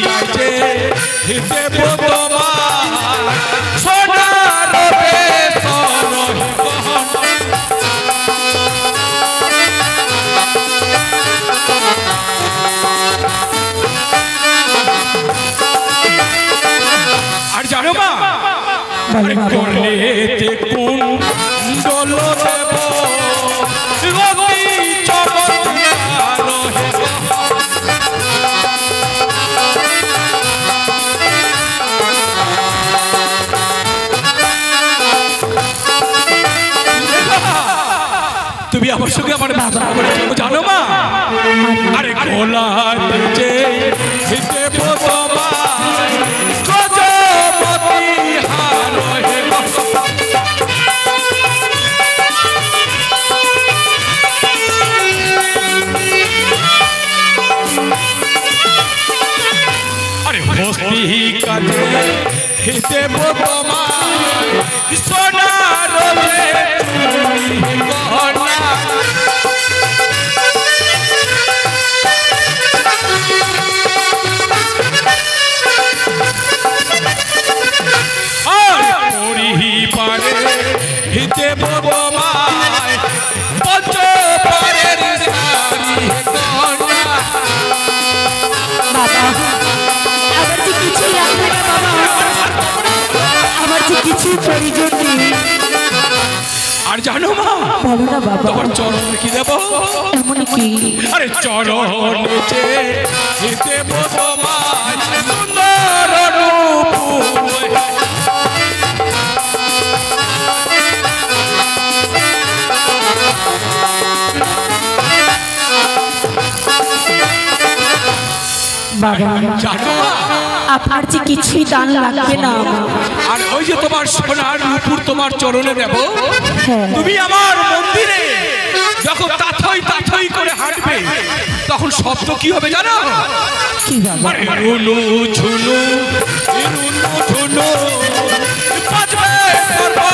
কাছে দেব তোমার সোনার বেসর আর জানো মা করলে কোন দল দেব তুমি আমার সঙ্গে আমার জানো মা আরে গোলা যে দেব তোমায় গজপতি হার হে আরে হস্তি কাজে দেব তোমায় সোনার দেব তোমায় পঞ্চ পরের শাড়ি গয়না বাবা আমার যে কিছু লাগবে না বাবা আমার যে কিছু প্রয়োজন নেই আর জানো মা বলো না বাবা তোমার চরণ কি দেব এমন কি আরে চরণ দেব তোমায় সুন্দর রূপ বাবা আপনার যে কিছুই দান লাগবে না আর ওই যে তোমার সোনার রূপুর তোমার চরণে দেব তুমি আমার মন্দিরে যখন তাথই তাথই করে হাঁটবে তখন শব্দ কি হবে জানো কি বাবা রুনু ঝুনু রুনু ঝুনু বাজবে বাবা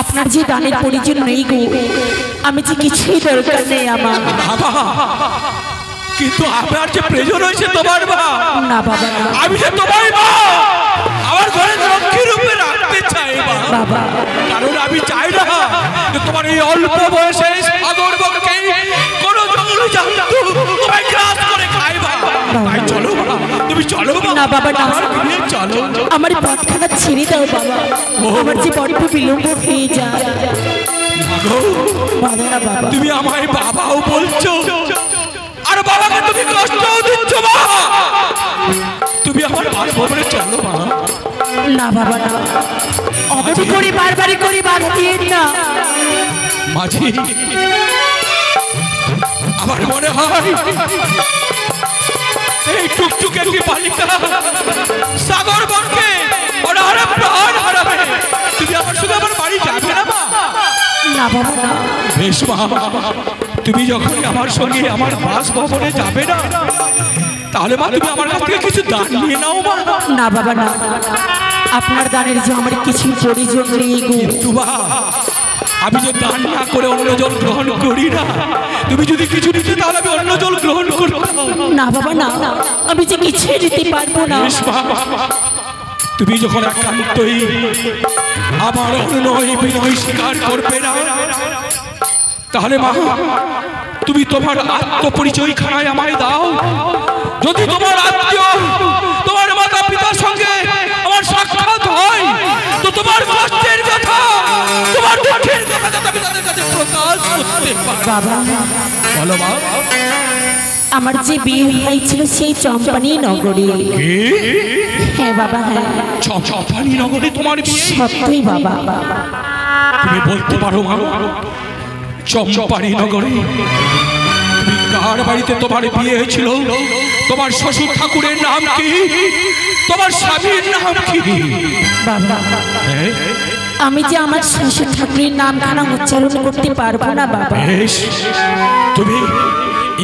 আপনার যে দানের প্রয়োজন নেই গো আমি যে কিছুই দরকার নেই আমার বাবা কিন্তু আমার যে প্রয়োজন হয়েছে তোমার মা না বাবা আমি যে তোমার মা আমার ঘরে লক্ষ্মী রূপে রাখতে চাই বাবা কারণ আমি চাই না যে তোমার এই অল্প বয়সে সাগর বক্ষে কোন জঙ্গলে জন্তু তোমায় গ্রাস করে খাইবা তাই চলো তুমি চলো না বাবা না চলো আমার পথখানা ছেড়ে দাও বাবা আমার যে বড্ড বিলম্ব হয়ে যায় বাবা না বাবা তুমি আমায় বাবাও বলছো আর বাবাকে তুমি কষ্টও দিচ্ছ মা তুমি আমার বাড়ি চলো মা না বাবা না অবধি করি বারবারই করি বাধা দিয়ে না মাঝি আমার মনে হয় এই টুকটুকে একটি বালিকা সাগর বক্ষে অনাহারে প্রাণ হারাবে তুমি আমার সঙ্গে আমার বাড়ি যাবে না মা না বাবা না বেশ মা তুমি যখন আমার সঙ্গে আমার বাসভবনে যাবে না তাহলে মা তুমি আমার কাছ থেকে কিছু দান নিয়ে নাও মা না বাবা না আপনার দানের যে আমার কিছু প্রয়োজন নেই গো কিন্তু মা আমি যে দান না করে অন্য জল গ্রহণ করি না তুমি যদি কিছু দিতে তাহলে আমি অন্য জল গ্রহণ করব না বাবা না আমি যে কিছুই দিতে পারবো না তুমি যখন একান্তই আমার অনুনয় বিনয় স্বীকার করবে না তাহলে মা তুমি তোমার আত্মপরিচয় খানায় আমায় দাও যদি তোমার আত্মীয় তোমার মাতা পিতার সঙ্গে আমার সাক্ষাৎ হয় তো তোমার কষ্টের কথা তোমার দুঃখের কথা আমি তাদের কাছে প্রকাশ করতে পারি বাবা বলো মা আমার যে বিয়ে হয়েছিল সেই চম্পানি নগরে হ্যাঁ বাবা হ্যাঁ চম্পানি নগরে তোমার বিয়ে সত্যই বাবা তুমি বলতে পারো মা চম্পানি নগরে কার বাড়িতে তোমার বিয়ে হয়েছিল তোমার শ্বশুর ঠাকুরের নাম কি তোমার স্বামীর নাম কি বাবা আমি যে আমার শ্বশুর ঠাকুরের নামখানা উচ্চারণ করতে পারবো না বাবা বেশ তুমি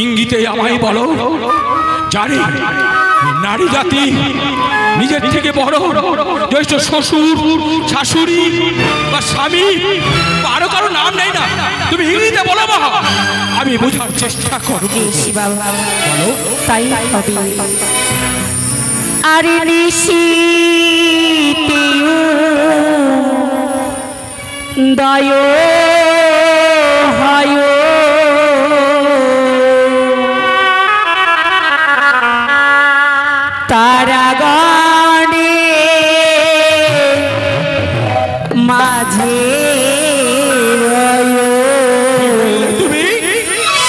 ইঙ্গিতে আমায় বলো জানি নারী জাতি নিজের নিজের থেকে বড় জ্যেষ্ঠ শ্বশুর শাশুড়ি বা স্বামী বা আরো কারো নাম নেই না, তুমি ইংরেজিতে বলো মা, আমি বোঝার চেষ্টা করব। বলো। তাই হবে। আর নিশিতে দয় হয় তারাগণে মাঝে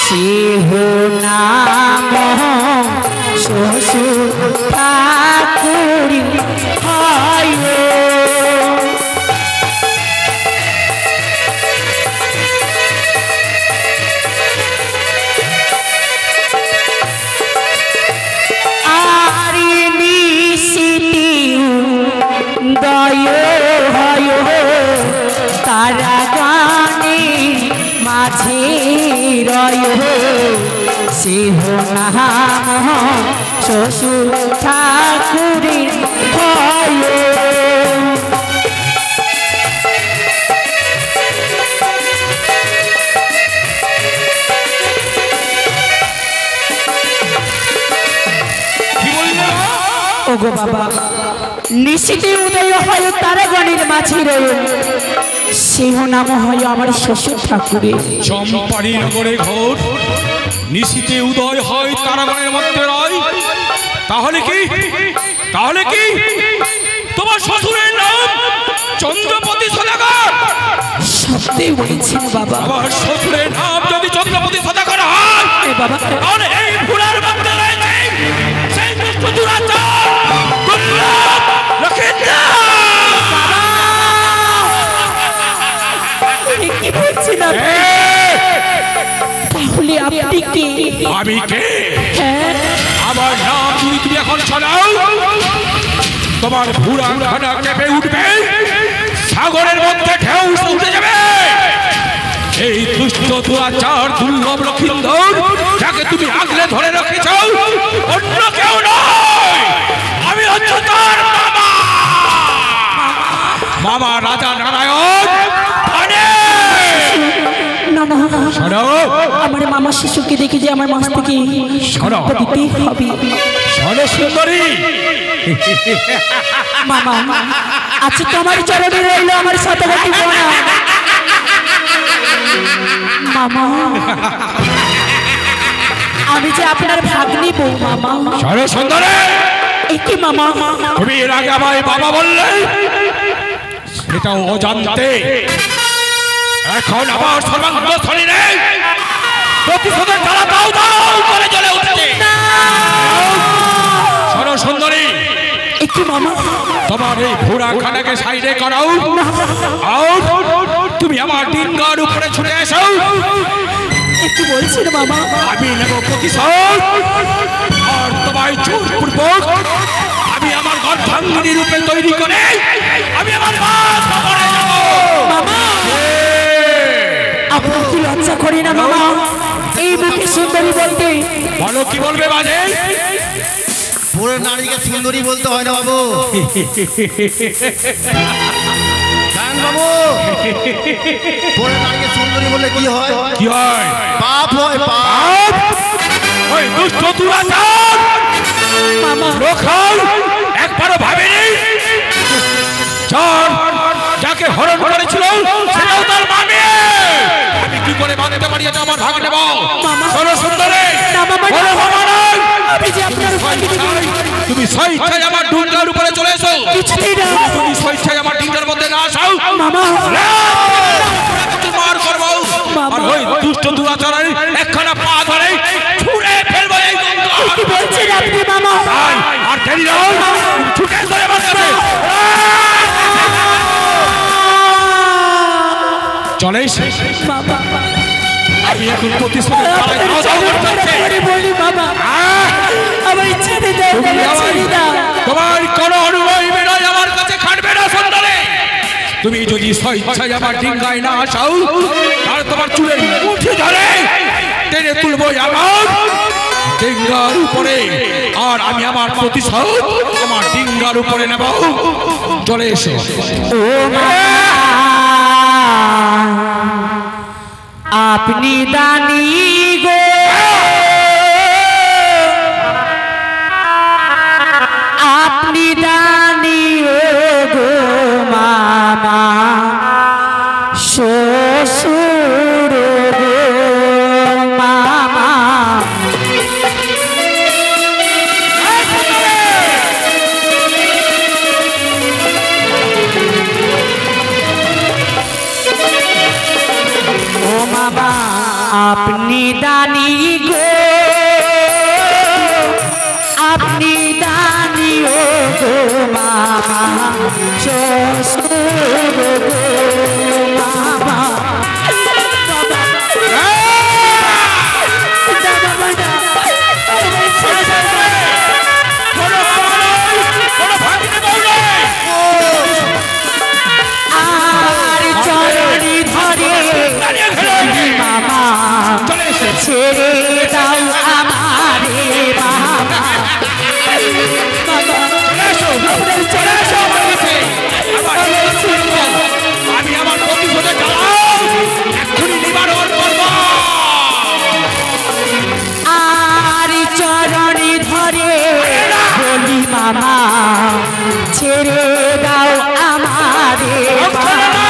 সিংহ নাম শ্বশুর ঠাকুরি হয়। তারা গানে মাঝে রয় সিংহ নাম শ্বশুর ঠাকুরের হয়। ওগো বাবা, নিশিতে উদয় হয় তারাগণের মাঝে রয় সিংহ নাম হয় আমার শ্বশুর ঠাকুরের। চম্পারি নগরে ঘোর নিশিতে উদয় হয় তারাগণের মধ্যে রয়, তাহলে কি তোমার শ্বশুরের নাম চন্দ্রপতি সদাগর? সত্যি বলেছেন বাবা। আমার শ্বশুরের নাম যদি চন্দ্রপতি সদাগর হয় বাবা, তাহলে এই ফুলের মধ্যে রয়েছে সেই দুষ্ট দুরাচার কি বলছেন তাহলে আপনি কে? আমি কে? আমার নাম যদি তুমি এখন শোনাও তোমার ভুঁড়া খানা কেঁপে উঠবে, সাগরের মধ্যে ঢেউ উঠে যাবে। এই দুষ্ট দুরাচার দুর্লভ লক্ষিন্দর যাকে তুমি আগলে ধরে রেখেছ অন্য কেউ নয়, আমি হচ্ছে তার মামা রাজা নারায়ণ। আমার মামা শিশুকে দেখে যে আমার মাস থেকে দিতে হবে। সুন্দরী মামা, আচ্ছা তোমার চরণে রইল আমার শতবর্তী বোনা। মামা, আমি যে আপনার ভাগ্নি বউ মামা। সুন্দরী একে মামা, তুমি এর আগে আমায় বাবা বললে, সেটাও অজান্তে এখন আমার সর্বাঙ্গ শরীরে প্রতিশোধের জ্বালা দাও দাও করে জ্বলে উঠছে। সুন্দরী একটু মামা, তোমার এই ঘোড়া খানাকে সাইডে করাও, তুমি আমার ডিঙ্গার উপরে ছুটে এসো। একটু বলছেন মামা, আমি নেব প্রতিশোধ, আর তোমায় জোরপূর্বক আমি আমার গর্ভাঙ্গিনী রূপে তৈরি করে আমি আমার কবরে যাব। মামা, আপনার কি লজ্জা করে না মামা এই মুখে সুন্দরী বলতে? বলো, কি বলবে বাজে? পুরো নারীকে সুন্দরী বলতে হয় না বাবু। বাবু, পুরো নারীকে সুন্দরী বললে কি হয়? কি হয়? পাপ হয়, পাপ। ওই দুষ্ট দুরাচার মামা, লোকাল একবারও ভাবেনি যাকে হরণ করেছিল সেটাও তার মানে। আমি কি করে মানতে পারি এটা আমার ভাগ নেব? সুন্দরী তুমি স্বেচ্ছায় আমার ডিঙ্গার উপরে চলে এসো। তুমি স্বেচ্ছায় আমার ডিঙ্গার মধ্যে না আসাও তোমার করবো। আর ওই দুষ্ট দুরাচারের একখানা পা ধরে ছুঁড়ে ফেলবো এই বলছেন আপনি মামা? আর দেরি নয়, ছুটে এসো আমার কাছে। চলে বাবা, আমি এখন প্রতিশোধ তোমার কোন অনুভব নয়, আমার কাছে খাটবে না। সুন্দরী, তুমি যদি স্বেচ্ছায় আমার ডিঙ্গায় না আসাও আর তোমার চুলের মুঠি ধরে টেনে তুলবো আমার ডিঙ্গার উপরে, আর আমি আমার প্রতিশোধ আমার ডিঙ্গার উপরে নেব। চলে এসো। ও আপনি দানি গো, আপনি দানি গো মামা শ্বশুর গো মামা। ও মামা আপনি দানি গো, আপনি দানি ও গো মামা শ্বশুর গো মামা। আর চরণি ধরে মামা ছেড়ে দাও আমারে মামা। আমি আমার প্রতিশোধে এক্ষুনি নিবারণ করব। আর চরণি ধরে বলি মামা ছেড়ে দাও আমারে মামা।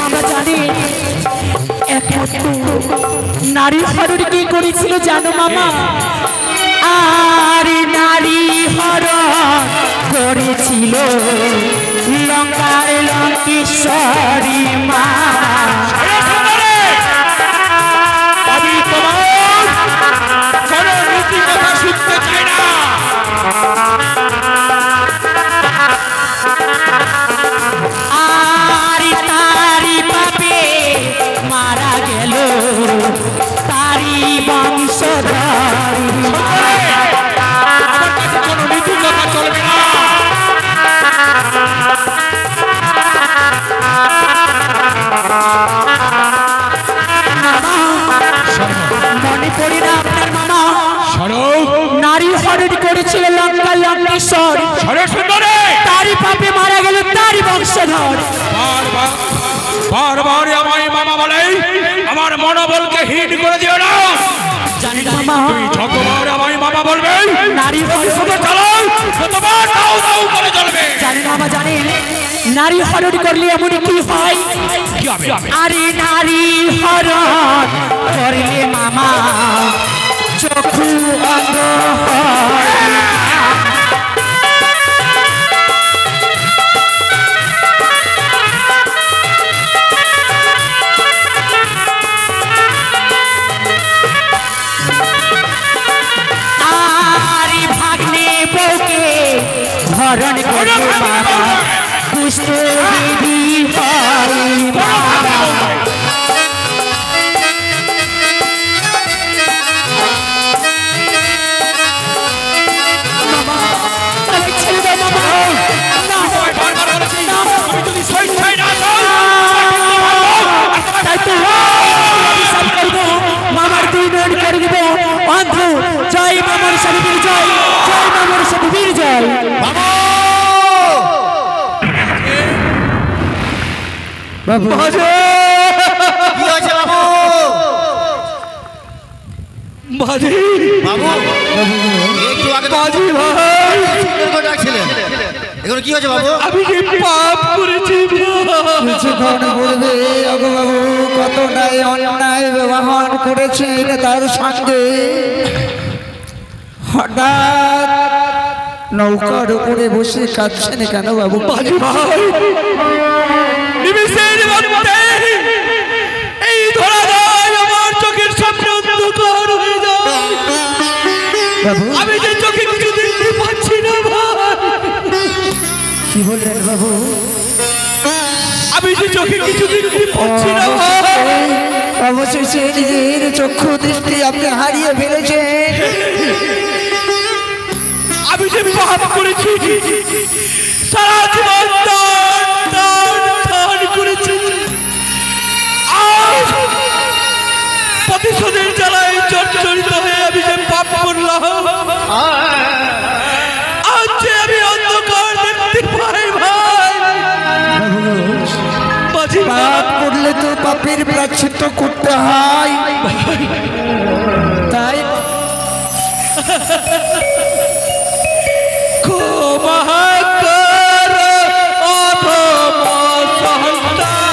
আমরা জানি একমাত্র নারী হরণ কি করেছিল জানো মামা? আর নারী হরণ করেছিল লঙ্কার লঙ্কেশ্বরী মা। আমি তোমার কোনো নীতি কথা শুনতে চাই না। আর তারি পাপে মারা গেল তারি বংশধর। আমার কাছে কোনো নীতি কথা চলবে না। মনে পড়ি না আপনার মামা সরব নারী হরণ করেছিল লঙ্কা লঙ্কেশ্বর, তারি পাপে মারা গেল তারি বংশধর। বারবার আমায় মামা বলে আমার মনোবলকে হীন করে দিও না। জানি না মামা তুই যতবার আমায় মামা বলবে নারী হরণ চালাও ততবার দাও দাও করে চলবে। জানি না মামা জানেন নারী হরণ করলে এমন কি হয়? আরে নারী হরণ করলে মামা চক্ষু অন্ধ হয়। আরে ভাগ্নে বউকে হরণ করলে মামা দুষ্ট দেবী হয় মামা। মামার দুই নয়ন করে দিব অন্ধ। জয় মামার সাথে জয়, জয় মামার সাথে বীর জয়। বাবু কি হয়েছে বাবু? বাজি বাবু একটু আগে বাজি ভাই ডাকছিলেন, এখন কি হয়েছে বাবু? আমি কি পাপ করেছি? কিছুক্ষণ পূর্বে বাবু কত নাই অন্যায় ব্যবহার করেছেন তার সঙ্গে হঠাৎ নৌকার উপরে বসে কাঁদছেন কেন বাবু? বাজি ভাই নিমিষের মধ্যে এই ধরা যায় আমার চোখের সামনে অন্ধকার হয়ে যায়। বাবু আমি যে চোখে কিছু দেখতে পাচ্ছি না ভাই। কি বললেন বাবু? আমি যে চোখে কিছু দেখতে পাচ্ছি না ভাই। অবশেষে নিজের চক্ষু দৃষ্টি আপনি হারিয়ে ফেলেছেন। আমি যে পাপ করেছি সারা জীবন দান করেছি আজ প্রতিশোধের জ্বালায় জর্জরিত হয়ে আমি যে পাপ করলাম আজ যে আমি অন্ধকার দেখতে পাই ভাই পাপ করলে তো পাপের প্রায়শ্চিত্ত করতে হয় তাই ক্ষমা কর অধম সন্তান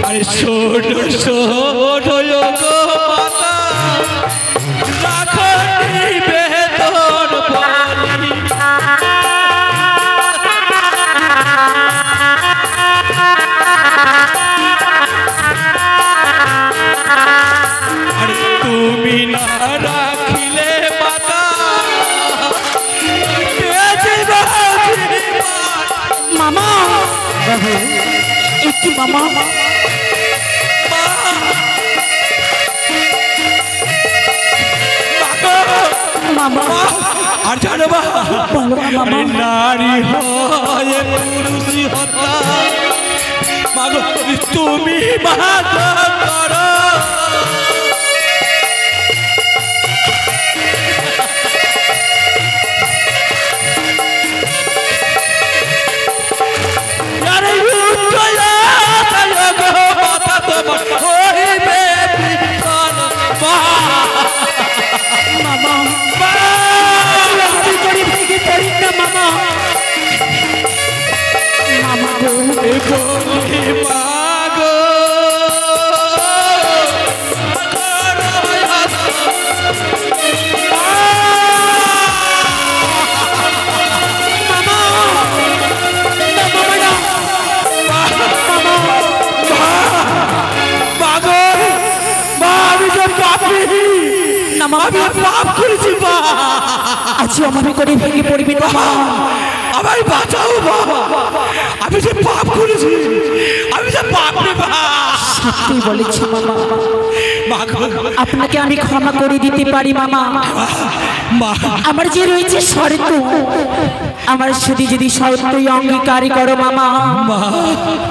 আরে ছোট ছোট গো মাতা রাখনি বেতন বলি আরে তুমি না রাখিলে মাতা মামা একটু মামা মামা আর জানো নারী হয় পুরুষই হত্যা মাগো তুমি মাগো করো আরে উঠয়া গো মাথা তোমার হইবে বিপদ মামা করি ভেঙে পড়ি না মামা মামা গো বলি মাগো আমি পাপ করেছি মা আজ আমার করে ভেঙে পড়বি না মা আমায় বাঁচাও মা আমি যে পাপ করেছি আমি যে পাপ রে মা সত্যি বলেছি মামা মা আপনাকে আমি ক্ষমা করে দিতে পারি মামা মা আমার যে রয়েছে শর্ত আমার সাথে যদি শর্তই অঙ্গীকার করো মামা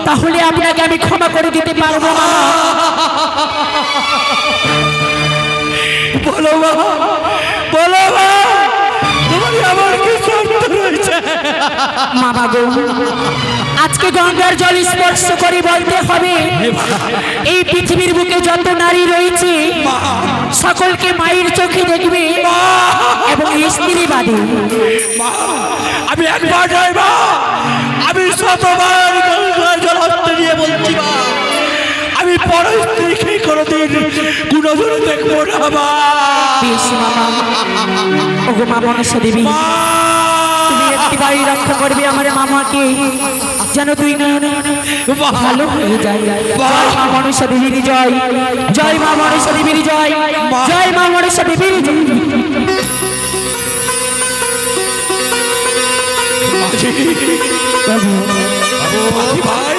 তাহলে আপনাকে আমি ক্ষমা করে দিতে পারবো মামা বলো মা বলো মা তোমার আমার কি শর্ত রয়েছে মামা গো আজকে গঙ্গার জল স্পর্শ করে বলতে হবে এই পৃথিবীর বুকে যত নারী রয়েছে সকলকে মায়ের চোখে দেখবে এবং স্ত্রী বাদে আমি একবার যাই মা আমি শতবার গঙ্গার জল হাতে নিয়ে বলছি মা আমি পর স্ত্রীকে কোনোদিন গুণধরে দেখবো না মা বেশ মামা ওগো মা মনসা দেবী তুমি একটিবারই রক্ষা করবে আমার মামাকে যেন তুই না ভালো হয়ে যায় জয় মা মনসা দেবীর জয় জয় মা মনসা দেবীর জয় জয় মা মনসা দেবীর জয় ভাই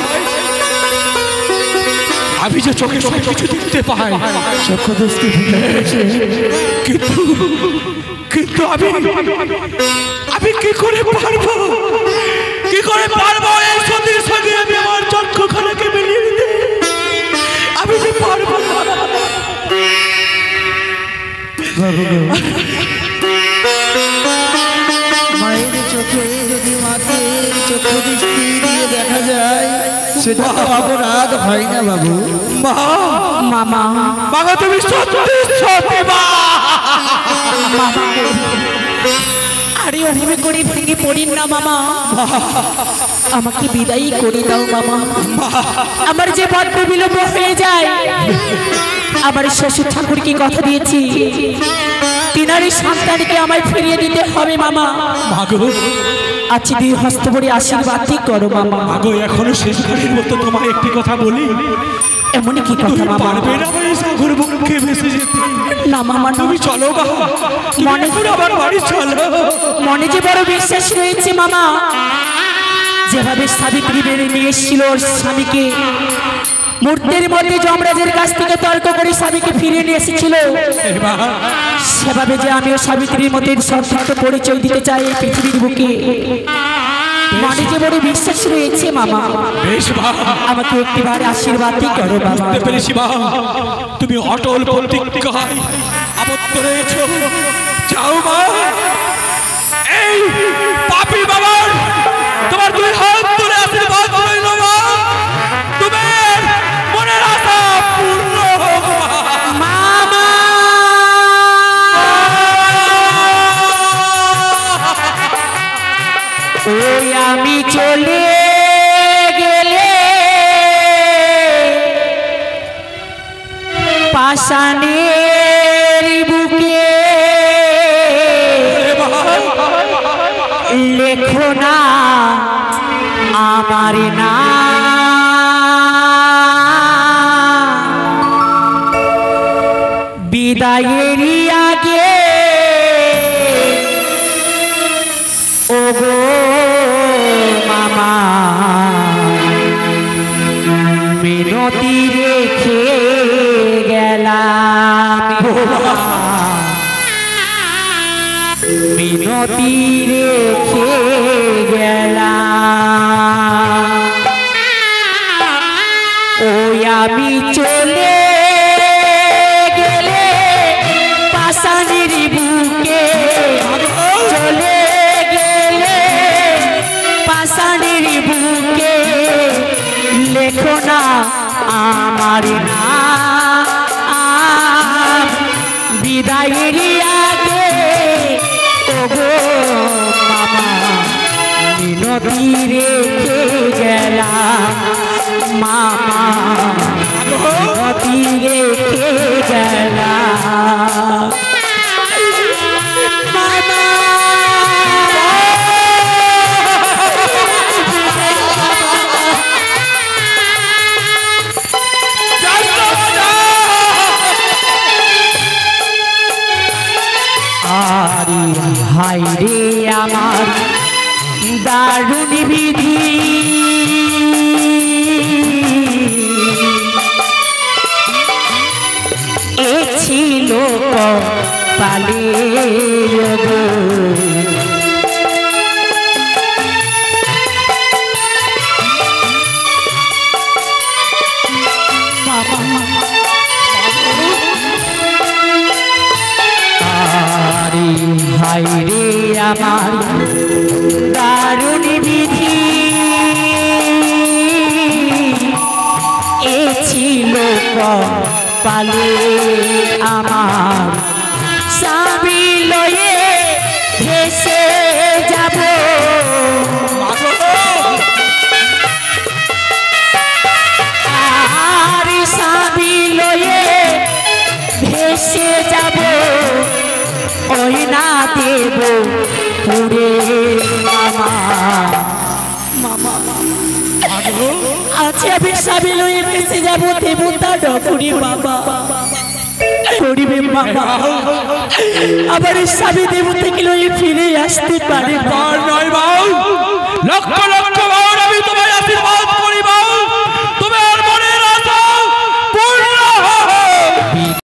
আমি যে চোখে সব কিছু দেখতে পাই চক্ষু দৃষ্টি কিন্তু কিন্তু আমি কি করে পারবো এই সতীর সঙ্গে আমি আমার চক্ষুখানাকে মিলিয়ে দিতে আমি যে পারবো না মায়ের চোখে যদি মাকে চক্ষু দৃষ্টি দিয়ে দেখা যায় সেটা তো অপরাধ হয় না বাবু মামা বাবা তুমি সত্যি সত্যি মা আরে ওভাবে করে ভেঙে পড়িন না মামা আমাকে বিদায়ী করে দাও মামা আমার যে বড্ড বিলম্ব হয়ে যায় আমার শ্বশুর ঠাকুরকে কথা দিয়েছি তিনারই সন্তানকে আমায় ফিরিয়ে দিতে হবে মামা মাগো আজকে দুই হস্ত ভরে আশীর্বাদ করো মামা মাগো এখনো শেষবারের মতো তোমায় একটি কথা বলি এমন কি কথা মামা পারবে না ভাই সাগর বুকে ভেসে যেতে না মামা তুমি চলো বাবা মনে করে আমার বাড়ি চলো মনে যে বড় বিশ্বাস রয়েছে মামা যেভাবে সাবিত্রী বেড়ে নিয়ে এসেছিল ওর স্বামীকে মূর্তির মধ্যে যমরাজের কাছ থেকে তর্ক করে স্বামীকে ফিরিয়ে নিয়ে এসেছিল, সেভাবে যে আমিও সাবিত্রীর মতো সংক্ষিপ্ত পরিচয় দিতে চাই এই পৃথিবীর বুকে। মনে যে বড় বিশ্বাস রয়েছে মামা, আমাকে একটিবারে আশীর্বাদ করো বাবা। তুমি অটল প্রতিজ্ঞায় আবদ্ধ রয়েছ। যাও মা, এই পাপী বাবার তোমার দুই হাত ধরে আশীর্বাদ রইল মা, তোমার মনের আশা পূর্ণ হোক মামা। ওই আমি চলে গেলে পাষাণের বুকে লেখো না আমার নাম, বিদায়ের আগে ওগো মামা মিনতি রেখে গেলাম, মিনতি রেখে গেলাম। ওই আমি চলে গেলে পাষাণের বুকে, চলে গেলে পাষাণের বুকে লেখো না আমার নাম, বিদায়ের আগে ওগো মামা মিনতি রেখে গেলাম, মামা মিনতি রেখে গেলাম মামা। আরে হায় রে আমার দারুণ বিধি, এ ছিল কপালে গো, আরে হায় রে আমার দারুণ বিধি, এ ছিল কপালে আমার, স্বামী লয়ে ভেসে যাব, আর স্বামী লয়ে ভেসে যাব, ওই না দেব পুরে মামা, মামা আচ্ছা আমি স্বামী লয়ে ভেসে যাব, দেবতা ডকুরি বাবা করিবে বাবা, আবার স্বামী দেবতাকে লয়ে ফিরে আসতে পারে নয় বাউ, লক্ষ লক্ষ